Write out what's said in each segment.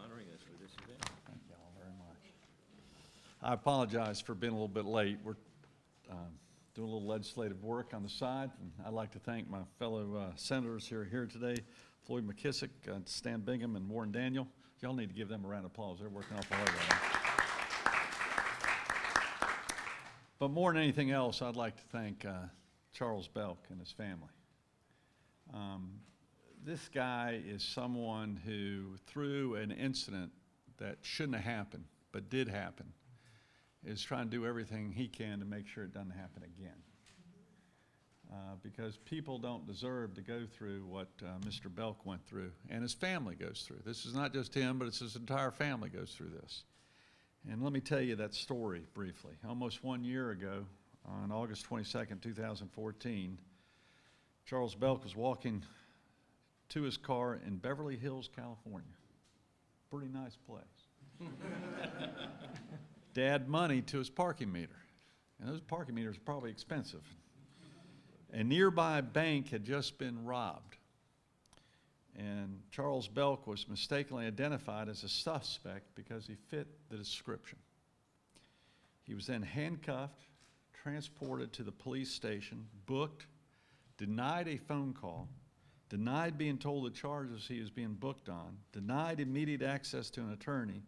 honoring us with this event. Thank you all very much. I apologize for being a little bit late. We're doing a little legislative work on the side, and I'd like to thank my fellow senators who are here today, Floyd McKissick, Stan Bingham, and Warren Daniel. Y'all need to give them a round of applause. They're working awful hard right now. But more than anything else, I'd like to thank Charles Belk and his family. This guy is someone who, through an incident that shouldn't have happened, but did happen, is trying to do everything he can to make sure it doesn't happen again. Because people don't deserve to go through what Mr. Belk went through, and his family goes through. This is not just him, but it's his entire family goes through this. And let me tell you that story briefly. Almost 1 year ago, on August 22nd, 2014, Charles Belk was walking to his car in Beverly Hills, California. Pretty nice place. To add money to his parking meter. And those parking meters are probably expensive. A nearby bank had just been robbed. And Charles Belk was mistakenly identified as a suspect because he fit the description. He was then handcuffed, transported to the police station, booked, denied a phone call, denied being told the charges he was being booked on, denied immediate access to an attorney,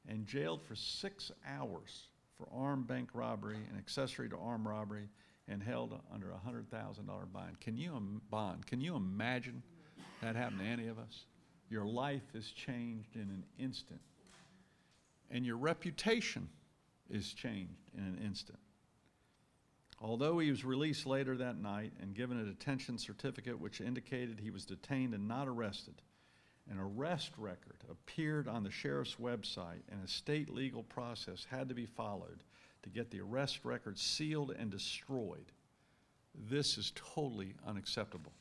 and jailed for 6 hours for armed bank robbery and accessory to armed robbery, and held under a $100,000 bond. Can you imagine that happened to any of us? Your life is changed in an instant, and your reputation is changed in an instant. Although he was released later that night and given a detention certificate which indicated he was detained and not arrested, an arrest record appeared on the sheriff's website, and a state legal process had to be followed to get the arrest record sealed and destroyed. This is totally unacceptable.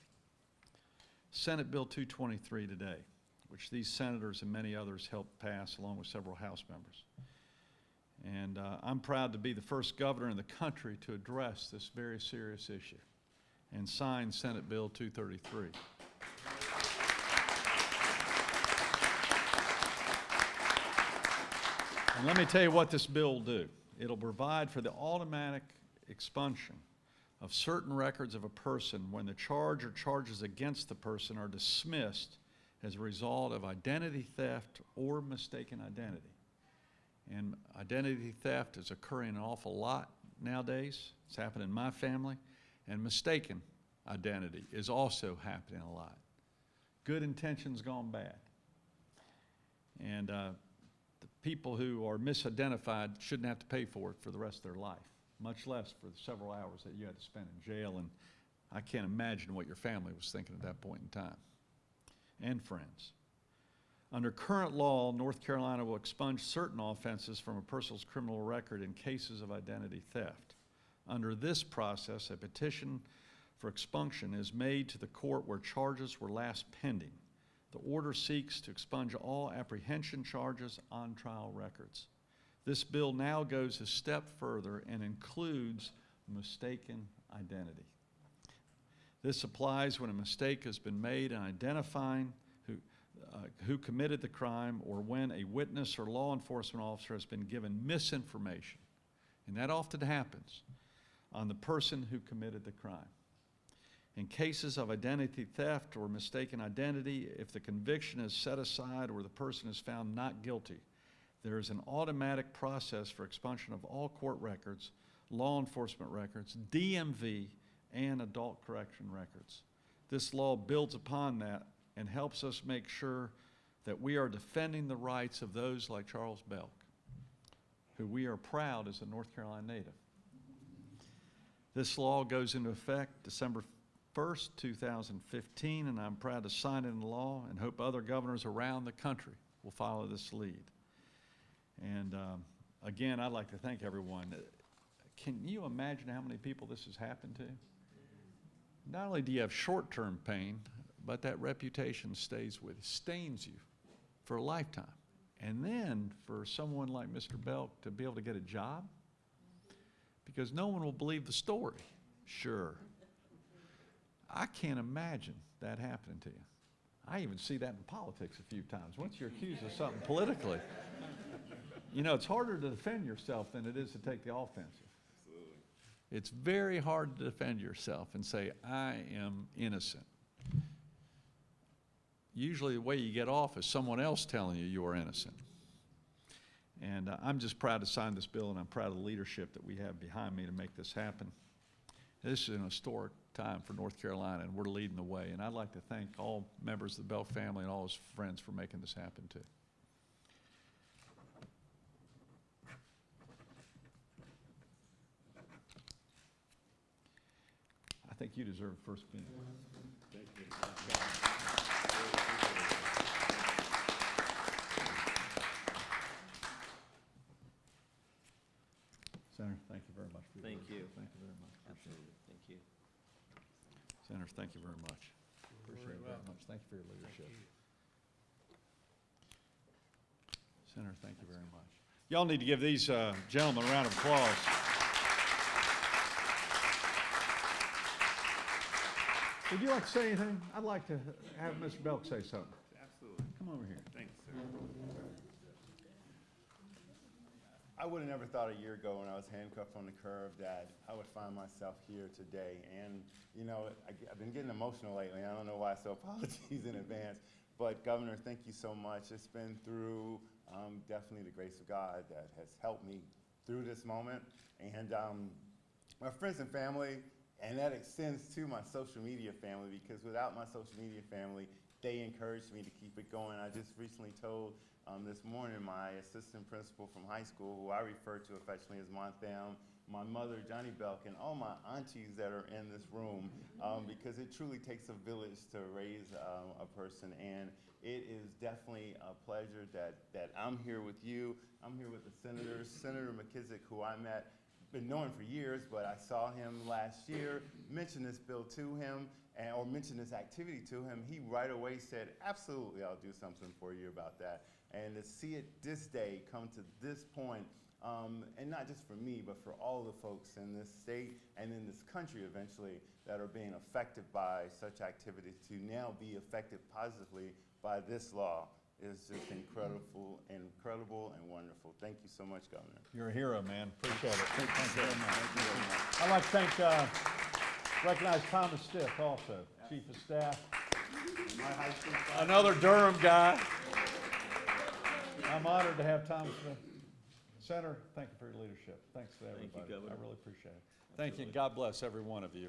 Senate Bill 223 today, which these senators and many others helped pass along with several House members. And I'm proud to be the first governor in the country to address this very serious issue and sign Senate Bill 233. And let me tell you what this bill will do. It'll provide for the automatic expunction of certain records of a person when the charge or charges against the person are dismissed as a result of identity theft or mistaken identity. And identity theft is occurring an awful lot nowadays. It's happened in my family. And mistaken identity is also happening a lot. Good intentions gone bad. And the people who are misidentified shouldn't have to pay for it for the rest of their life, much less for the several hours that you had to spend in jail. And I can't imagine what your family was thinking at that point in time, and friends. Under current law, North Carolina will expunge certain offenses from a person's criminal record in cases of identity theft. Under this process, a petition for expunction is made to the court where charges were last pending. The order seeks to expunge all apprehension charges on trial records. This bill now goes a step further and includes mistaken identity. This applies when a mistake has been made in identifying who committed the crime, or when a witness or law enforcement officer has been given misinformation, and that often happens, on the person who committed the crime. In cases of identity theft or mistaken identity, if the conviction is set aside or the person is found not guilty, there is an automatic process for expunction of all court records, law enforcement records, DMV, and adult correction records. This law builds upon that and helps us make sure that we are defending the rights of those like Charles Belk, who we are proud is a North Carolina native. This law goes into effect December 1st, 2015, and I'm proud to sign it into law and hope other governors around the country will follow this lead. And again, I'd like to thank everyone. Can you imagine how many people this has happened to? Not only do you have short-term pain, but that reputation stays with you, stains you for a lifetime. And then for someone like Mr. Belk to be able to get a job, because no one will believe the story. Sure. I can't imagine that happening to you. I even see that in politics a few times. Once you're accused of something politically, you know, it's harder to defend yourself than it is to take the offensive. Absolutely. It's very hard to defend yourself and say, I am innocent. Usually the way you get off is someone else telling you are innocent. And I'm just proud to sign this bill, and I'm proud of the leadership that we have behind me to make this happen. This is an historic time for North Carolina, and we're leading the way. And I'd like to thank all members of the Belk family and all his friends for making this happen too. I think you deserve first minute. Thank you. Senator, thank you very much for your Thank leadership. you. Thank you very much. Appreciate Absolutely. Thank you. it. Senator, thank you very much. Appreciate it very much. Thank you for your leadership. Senator, thank you very much. Y'all need to give these gentlemen a round of applause. Would you like to say anything? I'd like to have Mr. Belk say something. Absolutely. Come over here. Thanks, sir. I would have never thought a year ago when I was handcuffed on the curb that I would find myself here today. And, you know, I've been getting emotional lately. I don't know why, so apologies in advance. But, Governor, thank you so much. It's been through definitely the grace of God that has helped me through this moment. And my friends and family, and that extends to my social media family, because without my social media family, they encouraged me to keep it going. I just recently told this morning my assistant principal from high school, who I refer to affectionately as Montham, my mother, Johnny Belk, and all my aunties that are in this room, because it truly takes a village to raise a person. And it is definitely a pleasure that I'm here with you. I'm here with the senators, Senator McKissick, who I met, been knowing for years, but I saw him last year, mention this bill to him, or mention this activity to him. He right away said, absolutely, I'll do something for you about that. And to see it this day come to this point, and not just for me, but for all the folks in this state and in this country eventually that are being affected by such activities, to now be affected positively by this law is just incredible and wonderful. Thank you so much, Governor. You're a hero, man. Appreciate it. Thank you very much. I'd like to thank, recognize Thomas Stiff also, Chief of Staff. My high school Another Durham guy. I'm honored to have Thomas. Senator, thank you for your leadership. Thanks to everybody. Governor. I really appreciate it. Thank you, and God bless every one of you.